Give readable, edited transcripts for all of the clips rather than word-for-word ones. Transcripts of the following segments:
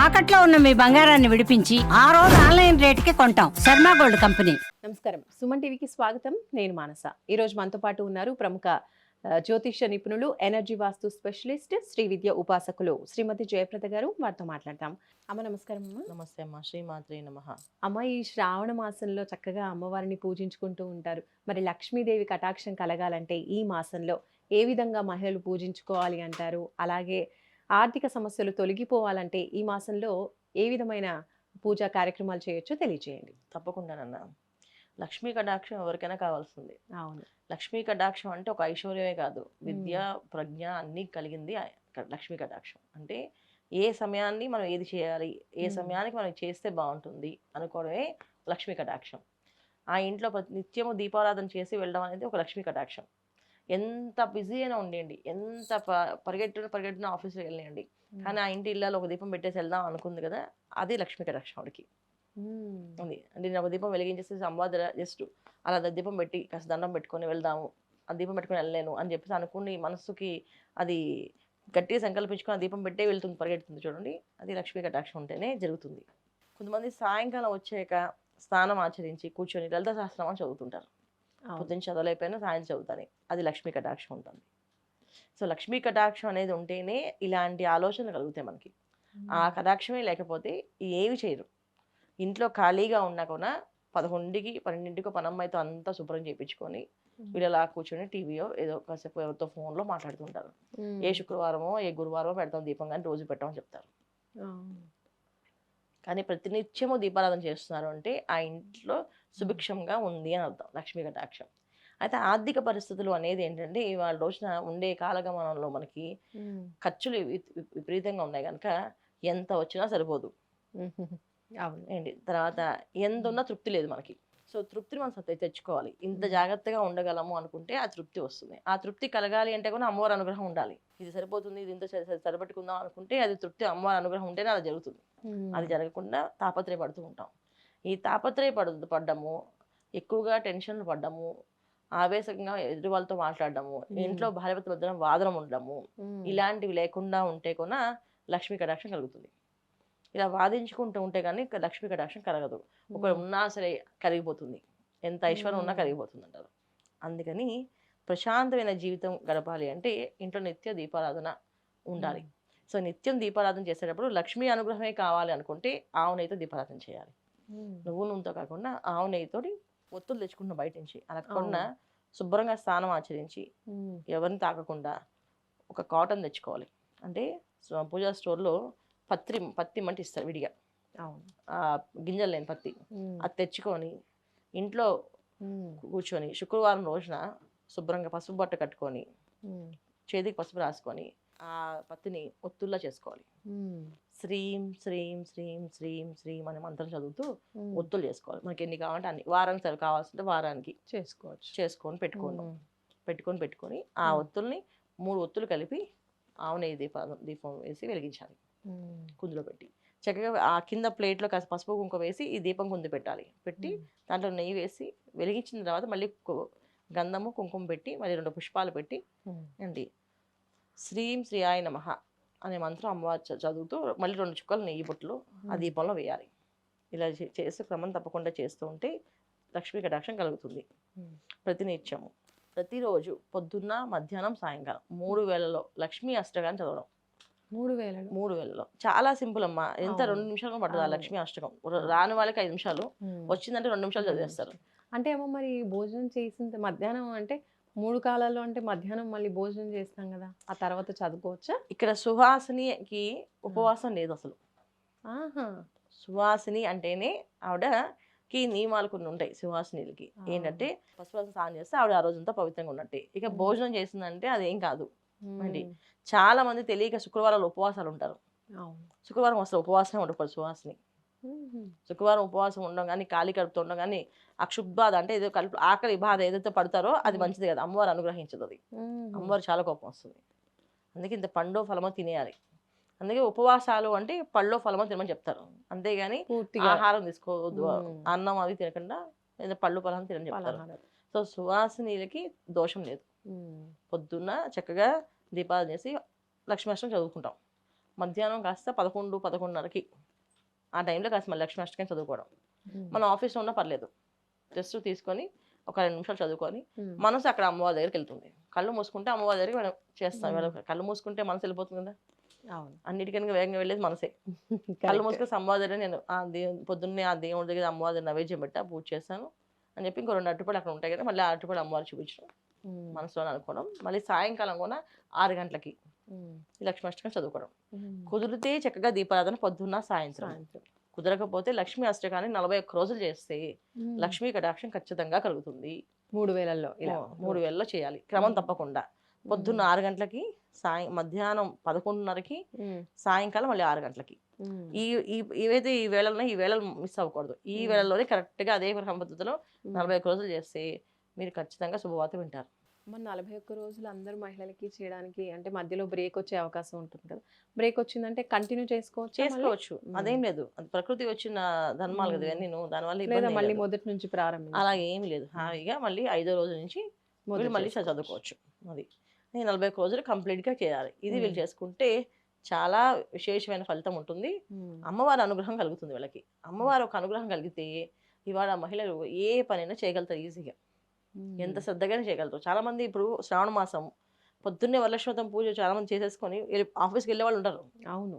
తాకట్లో ఉన్న మీ బంగారాన్ని విడిపించి ఆ రోజు ఆన్లైన్ రేటుకి కొంటాం. Sharma gold company. నమస్కారం, సుమన్ టీవీకి స్వాగతం. నేను మానస. ఈరోజు మనతో పాటు ఉన్నారు ప్రముఖ జ్యోతిష్య నిపుణులు, ఎనర్జీ వాస్తు స్పెషలిస్ట్, శ్రీ విద్య ఉపాసకులు శ్రీమతి జయప్రద గారు. వారితో మాట్లాడతాం. అమ్మ నమస్కారం. అమ్మ నమస్తే అమ్మ. శ్రీమాత్రే నమః. అమ్మ, ఈ శ్రావణ మాసంలో చక్కగా అమ్మవారిని పూజించుకుంటూ ఉంటారు. మరి లక్ష్మీదేవి కటాక్షం కలగాలంటే ఈ మాసంలో ఏ విధంగా మహిళలు పూజించుకోవాలి అంటారు? అలాగే ఆర్థిక సమస్యలు తొలగిపోవాలంటే ఈ మాసంలో ఏ విధమైన పూజా కార్యక్రమాలు చేయొచ్చో తెలియజేయండి. తప్పకుండానన్నా. లక్ష్మీ కటాక్షం ఎవరికైనా కావాల్సింది. అవును. లక్ష్మీ కటాక్షం అంటే ఒక ఐశ్వర్యమే కాదు, విద్య ప్రజ్ఞ అన్నీ కలిగింది లక్ష్మీ కటాక్షం. అంటే ఏ సమయాన్ని మనం ఏది చేయాలి, ఏ సమయానికి మనం చేస్తే బాగుంటుంది అనుకోవడమే లక్ష్మీ కటాక్షం. ఆ ఇంట్లో నిత్యము దీపారాధన చేసి వెళ్ళడం అనేది ఒక లక్ష్మీ కటాక్షం. ఎంత బిజీ అయినా ఉండండి, ఎంత పరిగెట్టున ఆఫీస్కి వెళ్ళండి, కానీ ఆ ఇంటి ఇళ్ళలో ఒక దీపం పెట్టేసి వెళ్దాం అనుకుంది కదా, అది లక్ష్మీ కటాక్షం వాడికి ఉంది. అంటే నేను ఒక దీపం వెలిగించేసి అమ్మవారి జస్ట్ అలా దీపం పెట్టి కాస్త దండం పెట్టుకొని వెళ్దాము, ఆ దీపం పెట్టుకొని వెళ్ళలేను అని చెప్పేసి అనుకుని మనసుకి అది గట్టిగా సంకల్పించుకొని ఆ దీపం పెట్టే వెళ్తుంది, పరిగెడుతుంది చూడండి, అది లక్ష్మీ కటాక్షం ఉంటేనే జరుగుతుంది. కొంతమంది సాయంకాలం వచ్చాక స్నానం ఆచరించి కూర్చొని లలిత సహస్రనామం చదువుతుంటారు. పొద్దున్న చదవలేకపోయినా సాయంత్రం చదువుతాను, అది లక్ష్మీ కటాక్షం ఉంటుంది. సో లక్ష్మీ కటాక్షం అనేది ఉంటేనే ఇలాంటి ఆలోచనలు కలుగుతాయి మనకి. ఆ కటాక్షమే లేకపోతే ఏవి చేయరు. ఇంట్లో ఖాళీగా ఉన్నా కూడా 11కి 12కి పనమ్మాయితో అంతా శుభ్రం చేయించుకొని వీళ్ళు అలా కూర్చొని టీవీయో ఏదో కాసేపు ఎవరితో ఫోన్లో మాట్లాడుతుంటారు. ఏ శుక్రవారమో ఏ గురువారమో పెడతాం దీపం, కానీ రోజు పెట్టమని చెప్తారు. కానీ ప్రతినిత్యము దీపారాధన చేస్తున్నారు అంటే ఆ ఇంట్లో సుభిక్షంగా ఉంది అని అర్థం, లక్ష్మీ కటాక్షం. అయితే ఆర్థిక పరిస్థితులు అనేది ఏంటంటే ఇవాళ రోజున ఉండే కాలగమనంలో మనకి ఖర్చులు విపరీతంగా ఉన్నాయి కనుక ఎంత వచ్చినా సరిపోదు. ఏంటి తర్వాత ఎంత ఉన్నా తృప్తి లేదు మనకి. సో తృప్తిని మనం తెచ్చుకోవాలి. ఇంత జాగ్రత్తగా ఉండగలము అనుకుంటే ఆ తృప్తి వస్తుంది. ఆ తృప్తి కలగాలి అంటే కూడా అమ్మవారి అనుగ్రహం ఉండాలి. ఇది సరిపోతుంది, ఇది ఇంత సరిపెట్టుకుందాం అనుకుంటే అది తృప్తి అమ్మవారి అనుగ్రహం ఉంటేనే అది జరుగుతుంది. అది జరగకుండా తాపత్రయపడుతూ ఉంటాం. ఈ పడ్డము, ఎక్కువగా టెన్షన్లు పడ్డము, ఆవేశంగా ఎదుటి వాళ్ళతో మాట్లాడడము, ఇంట్లో భార్యాభర్తల మధ్య వాదన ఉండడము, ఇలాంటివి లేకుండా ఉంటే కూడా లక్ష్మీ కటాక్షం కలుగుతుంది. ఇలా వాదించుకుంటూ ఉంటే కానీ లక్ష్మీ కటాక్షం కలగదు. ఒకరు ఉన్నా సరే కరిగిపోతుంది, ఎంత ఐశ్వర్యం ఉన్నా కరిగిపోతుంది అంటారు. అందుకని ప్రశాంతమైన జీవితం గడపాలి అంటే ఇంట్లో నిత్య దీపారాధన ఉండాలి. సో నిత్యం దీపారాధన చేసేటప్పుడు లక్ష్మీ అనుగ్రహమే కావాలి అనుకుంటే ఆవు నెయ్యితో దీపారాధన చేయాలి. నువ్వు నూనెతో కాకుండా ఆవు నెయ్యితోటి ఒత్తులు తెచ్చుకుంటున్న బయట నుంచి అలా కాకుండా శుభ్రంగా స్నానం ఆచరించి ఎవరిని తాకకుండా ఒక కాటన్ తెచ్చుకోవాలి. అంటే పూజా స్టోర్లో పత్తి మంట ఇస్తారు విడిగా, గింజలు లేని పత్తి, అది తెచ్చుకొని ఇంట్లో కూర్చొని శుక్రవారం రోజున శుభ్రంగా పసుపు బట్ట కట్టుకొని చేతికి పసుపు రాసుకొని ఆ పత్తిని ఒత్తుల్లా చేసుకోవాలి. శ్రీం శ్రీం శ్రీం శ్రీం శ్రీం అనే మంత్రం చదువుతూ ఒత్తులు చేసుకోవాలి. మనకి ఎన్ని కావాలంటే అన్ని, వారానికి సరి కావాల్సింటే వారానికి చేసుకొని పెట్టుకొని ఆ ఒత్తుల్ని 3 ఒత్తులు కలిపి ఆవు నెయ్యి దీపం వేసి వెలిగించాలి. కుందులో పెట్టి చక్కగా ఆ కింద ప్లేట్లో కాస్త పసుపు కుంకుమ వేసి ఈ దీపం కుందు పెట్టాలి. పెట్టి దాంట్లో నెయ్యి వేసి వెలిగించిన తర్వాత మళ్ళీ గంధము కుంకుమ పెట్టి మళ్ళీ 2 పుష్పాలు పెట్టి అండి శ్రీం శ్రీయాయ నమః అనే మంత్రం అమ్మవారు చదువుతూ మళ్ళీ 2 చుక్కలు నెయ్యి బొట్లు ఆ దీపంలో వేయాలి. ఇలా చేస్తే క్రమం తప్పకుండా చేస్తూ ఉంటే లక్ష్మీ కటాక్షం కలుగుతుంది. ప్రతినిత్యము ప్రతిరోజు పొద్దున్న మధ్యాహ్నం సాయంకాలం 3 వేళలో లక్ష్మీ అష్టకాన్ని చదవడం. 3 వేళలో చాలా సింపుల్ అమ్మా. ఎంత 2 నిమిషాలు పడుతుంది ఆ లక్ష్మీ అష్టకం. రాని వాళ్ళకి 5 నిమిషాలు, వచ్చిందంటే 2 నిమిషాలు చదివేస్తారు. అంటే ఏమో మరి భోజనం చేసిన మధ్యాహ్నం అంటే 3 కాలాల్లో అంటే మధ్యాహ్నం మళ్ళీ భోజనం చేస్తాం కదా, ఆ తర్వాత చదువుకోవచ్చా? ఇక్కడ సుహాసినికి ఉపవాసం లేదు అసలు. సుహాసిని అంటేనే ఆవిడకి నియమాలు కొన్ని ఉంటాయి. సుహాసినికి ఏంటంటే పశువాసం స్నానం చేస్తే ఆవిడ ఆ రోజంతా పవిత్రంగా ఉన్నట్టే. ఇక భోజనం చేసిందంటే అదేం కాదు అండి. చాలా మంది తెలియక శుక్రవారాలు ఉపవాసాలు ఉంటారు. శుక్రవారం అసలు ఉపవాసం ఉండకూడదు. సుహాసిని శుక్రవారం ఉపవాసం ఉండడం కానీ, ఖాళీ కడుపుతూ ఉండడం కానీ, అక్షుబ్బాధ అంటే ఏదో కడుపు ఆకలి బాధ ఏదైతే పడతారో అది మంచిది కదా, అమ్మవారు అనుగ్రహించదు. అది అమ్మవారు చాలా కోపం వస్తుంది. అందుకే ఇంత పండు ఫలమో తినేయాలి. అందుకే ఉపవాసాలు అంటే పళ్ళో ఫలమో తినమని చెప్తారు. అంతేగాని ఆహారం తీసుకోవద్దు, అన్నం అవి తినకుండా లేదా పళ్ళు ఫలం తినని చెప్తారు. సో సువాసినీలకి దోషం లేదు. పొద్దున్న చక్కగా దీపాలు చేసి లక్ష్మీ అష్టకం చదువుకుంటాం. మధ్యాహ్నం కాస్త 11, 11:30కి ఆ టైంలో కాస్త మళ్ళీ లక్ష్మీ అష్టకం చదువుకోవడం. మనం ఆఫీస్లో ఉన్నా పర్లేదు, జస్ట్ తీసుకొని ఒక 2 నిమిషాలు చదువుకొని మనసు అక్కడ అమ్మవారి దగ్గరికి వెళ్తుంది. కళ్ళు మూసుకుంటే అమ్మవారి దగ్గరికి మనం చేస్తాం. కళ్ళు మూసుకుంటే మనసు వెళ్ళిపోతుంది కదా, అవును. అన్నిటికన్నా వేగంగా వెళ్ళేది మనసే. కళ్ళు మూసుకొని అమ్మవారి దగ్గర నేను పొద్దున్నే ఆ దేవుడి దగ్గర అమ్మవారి దగ్గర నైవేద్యం పెట్టా, పూజ చేస్తాను అని చెప్పి ఇంకో 2 అరటిపళ్ళు అక్కడ ఉంటాయి కదా, మళ్ళీ ఆ అరటిపళ్ళు అమ్మవారు చూపించడం, మనసులో అనుకోవడం. మళ్ళీ సాయంకాలం కూడా 6 గంటలకి ఈ లక్ష్మీ అష్టకం చదువుకోవడం. కుదిరితే చక్కగా దీపారాధన పొద్దున్న సాయంత్రం. కుదరకపోతే లక్ష్మీ అష్టకాన్ని 41 రోజులు చేస్తే లక్ష్మీ కటాక్షం ఖచ్చితంగా కలుగుతుంది. 3 వేళల్లో ఇలా 3 వేళల్లో చేయాలి క్రమం తప్పకుండా. పొద్దున్న 6 గంటలకి, మధ్యాహ్నం 11:30కి, సాయంకాలం మళ్ళీ 6 గంటలకి. ఏవైతే ఈ వేళల్లో ఈ వేళలు మిస్ అవ్వకూడదు. ఈ వేళల్లోనే కరెక్ట్గా అదే క్రమ పద్ధతిలో 41 రోజులు చేస్తే మీరు ఖచ్చితంగా శుభవార్త వింటారు. మన 41 రోజులు అందరు మహిళలకి చేయడానికి అంటే మధ్యలో బ్రేక్ వచ్చే అవకాశం ఉంటుంది కదా, బ్రేక్ వచ్చిందంటే కంటిన్యూ చేసుకోవచ్చు. అదేం లేదు, అది ప్రకృతి వచ్చిన ధర్మాలు కదా ఇవన్నీ, దానివల్ల లేదా ఇబ్బంది మళ్ళీ లేదు. మొదటి నుంచి ప్రారంభం అలా ఏం లేదు, హాయిగా మళ్ళీ 5వ రోజు నుంచి వీళ్ళు మళ్ళీ చదువుకోవచ్చు. అది 41 రోజులు కంప్లీట్గా చేయాలి. ఇది వీళ్ళు చేసుకుంటే చాలా విశేషమైన ఫలితం ఉంటుంది. అమ్మవారి అనుగ్రహం కలుగుతుంది వీళ్ళకి. అమ్మవారి ఒక అనుగ్రహం కలిగితే ఇవాళ మహిళలు ఏ పనైనా చేయగలుగుతారు ఈజీగా, ఎంత శ్రద్ధగానే చేయగలుగుతారు. చాలా మంది ఇప్పుడు శ్రావణ మాసం పొద్దున్నే వరలక్ష్మీవ్రతం పూజ చాలా మంది చేసేసుకొని ఆఫీస్కి వెళ్ళే వాళ్ళు ఉంటారు. అవును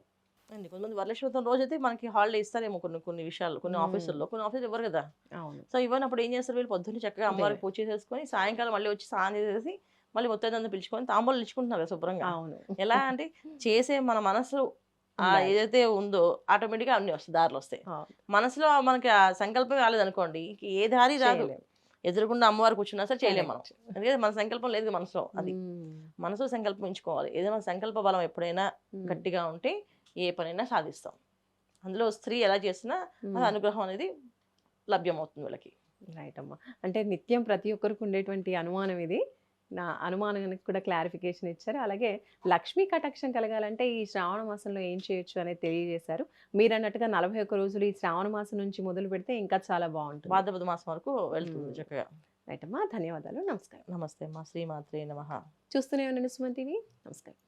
అండి, కొంతమంది వరలక్ష్మీవ్రతం రోజు అయితే మనకి హాలిడే ఇస్తారేమో కొన్ని విషయాలు, కొన్ని ఆఫీసుల్లో, కొన్ని ఆఫీసులు ఇవ్వరు కదా. అవును. సో ఇవ్వనప్పుడు ఏం చేస్తారు వీళ్ళు, పొద్దున్నే చక్కగా అమ్మవారికి పూజ చేసేసుకొని సాయంకాలం మళ్ళీ వచ్చి స్నానం చేసేసి మళ్ళీ మొత్తం పిలుచుకొని తాంబూలు ఇచ్చుకుంటున్నారు కదా శుభ్రంగా. అవును. ఎలా అంటే చేసే మన మనసు ఏదైతే ఉందో ఆటోమేటిక్గా అన్ని వస్తాయి, దారిలో వస్తాయి. మనసులో మనకి ఆ సంకల్పం రాలేదనుకోండి, ఏ దారి రాదు. ఎదురుగుండా అమ్మవారు కూర్చున్నా సరే చేయలేము మనం, ఎందుకంటే మన సంకల్పం లేదు మనసులో. అది మనసు సంకల్పం ఎంచుకోవాలి. ఏదైనా సంకల్ప బలం ఎప్పుడైనా గట్టిగా ఉంటే ఏ పనైనా సాధిస్తాం. అందులో స్త్రీ ఎలా చేసినా అది అనుగ్రహం అనేది లభ్యమవుతుంది వీళ్ళకి. రైట్ అమ్మా. అంటే నిత్యం ప్రతి ఒక్కరికి ఉండేటువంటి అనుమానం ఇది, నా అనుమానానికి కూడా క్లారిఫికేషన్ ఇచ్చారు. అలాగే లక్ష్మీ కటాక్షం కలగాలంటే ఈ శ్రావణ మాసంలో ఏం చేయొచ్చు అనేది తెలియజేశారు. మీరు అన్నట్టుగా 41 రోజులు ఈ శ్రావణ మాసం నుంచి మొదలు పెడితే ఇంకా చాలా బాగుంటుంది. భాద్రపద మాసం వరకు వెళ్తుంది చక్కగా. రైట్ అమ్మా, ధన్యవాదాలు. నమస్కారం. నమస్తే అమ్మా, శ్రీమాత్రే నమః. చూస్తూనే ఉండండి సుమన్ టీవీ. నమస్కారం.